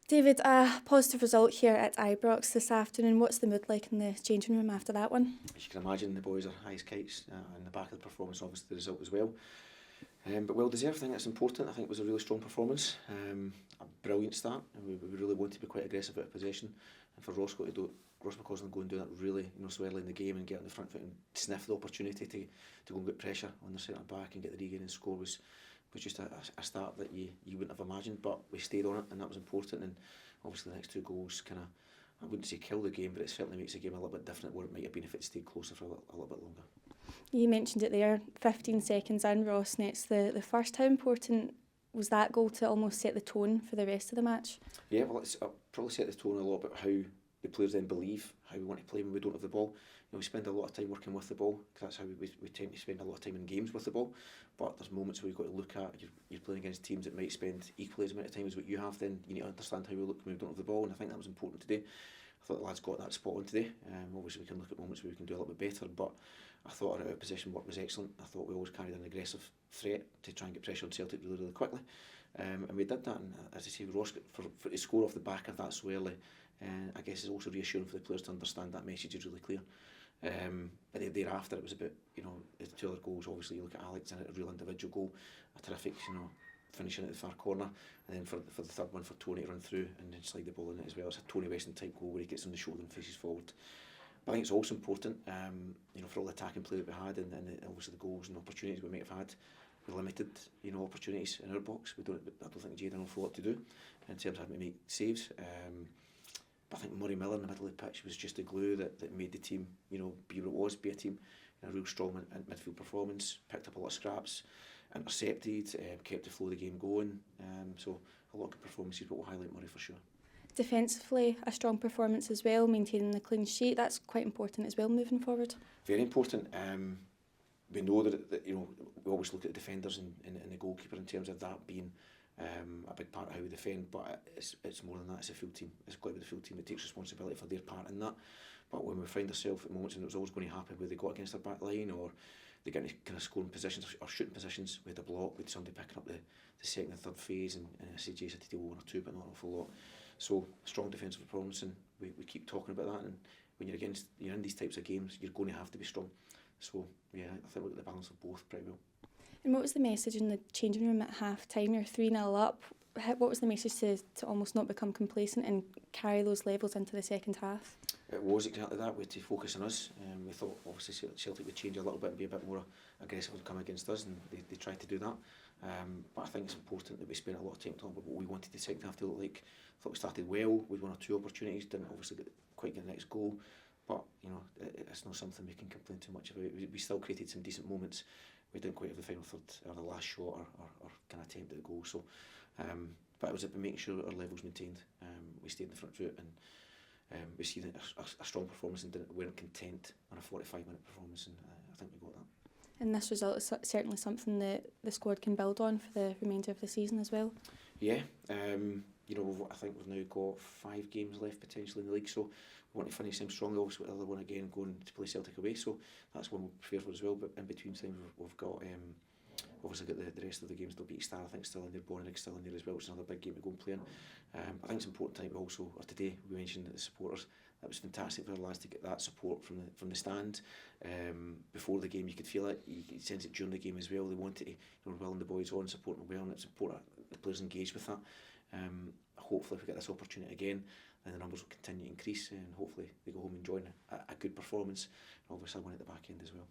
David, a positive result here at Ibrox this afternoon. What's the mood like in the changing room after that one? As you can imagine, the boys are high as kites in the back of the performance, obviously the result as well. But well deserved. I think that's important. I think it was a really strong performance, a brilliant start, and we really wanted to be quite aggressive out of possession. And for Ross McCallum to go and do that really, so early in the game and get on the front foot and sniff the opportunity to go and get pressure on the centre back and get the regain and score was just a start that you wouldn't have imagined. But we stayed on it, and that was important. And obviously the next two goals kind of, I wouldn't say kill the game, but it certainly makes the game a little bit different where it might have been if it stayed closer for a little bit longer. You mentioned it there, 15 seconds in, Ross, and it's the first. How important was that goal to almost set the tone for the rest of the match? Yeah, well, it's probably set the tone a lot about how the players then believe how we want to play when we don't have the ball. We spend a lot of time working with the ball, because that's how we tend to spend a lot of time in games with the ball. But there's moments where you've got to look at, you're playing against teams that might spend equally as amount of time as what you have, then you need to understand how we look when we don't have the ball, and I think that was important today. I thought the lads got that spot on today. Obviously we can look at moments where we can do a little bit better, but I thought our out of position work was excellent. I thought we always carried an aggressive threat to try and get pressure on Celtic really, really quickly. And we did that, and as I say, Ross, for to score off the back of that so early, I guess it's also reassuring for the players to understand that message is really clear. But thereafter it was about, the two other goals. Obviously you look at Alex and a real individual goal, a terrific, finishing at the far corner, and then for the third one for Tony to run through and then slide the ball in it as well. It's a Tony Weston type goal where he gets on the shoulder and faces forward. But I think it's also important, for all the attacking play that we had, and obviously the goals and opportunities we might have had. We limited, opportunities in our box. I don't think Jade had an awful lot to do in terms of having to make saves. But I think Murray Miller in the middle of the pitch was just the glue that made the team, be what it was, be a team. A real strong midfield performance, picked up a lot of scraps, intercepted, kept the flow of the game going. So a lot of good performances, but we'll highlight Murray for sure. Defensively, a strong performance as well, maintaining the clean sheet. That's quite important as well moving forward. Very important. We know that we always look at the defenders and the goalkeeper in terms of that being a big part of how we defend, but it's more than that. It's a full team. It's got to be the full team that takes responsibility for their part in that. But when we find ourselves at moments, and it was always going to happen where they got against our back line or they get into kind of scoring positions or shooting positions, we had a block with somebody picking up the second and third phase, and I say Jay's had to deal with one or two, but not an awful lot. So strong defensive performance, and we keep talking about that. And when you're in these types of games, you're going to have to be strong. So yeah, I think we got the balance of both pretty well. And what was the message in the changing room at half time? You're 3-0 up. What was the message to almost not become complacent and carry those levels into the second half? It was exactly that. We had to focus on us. We thought obviously Celtic would change a little bit and be a bit more aggressive and come against us, and they tried to do that. But I think it's important that we spent a lot of time talking about what we wanted the second half to look like. I thought we started well with one or two opportunities, didn't obviously quite get the next goal, but it's not something we can complain too much about. We still created some decent moments. We didn't quite have the final third or the last shot or kind of attempt at the goal. So, but it was about making sure our levels maintained. We stayed in the front foot, and we see a strong performance, and weren't content on a 45-minute performance, and I think we got that. And this result is certainly something that the squad can build on for the remainder of the season as well. Yeah, I think we've now got 5 games left potentially in the league, so we want to finish them strongly. Obviously, the other one again going to play Celtic away, so that's one we'll prepare for as well. But in between times, we've got obviously got the rest of the games. They'll beat Star, I think, still in there. Bonnick still in there as well, which is another big game to go and play in. I think it's important tonight also, or today, we mentioned that the supporters. That was fantastic for our lads to get that support from the stand. Before the game, you could feel it. You could sense it during the game as well. They wanted to, willing the boys on, supporting them well, and it's important the players engaged with that. Hopefully, if we get this opportunity again, then the numbers will continue to increase, and hopefully they go home enjoying a good performance. And obviously, I win at the back end as well.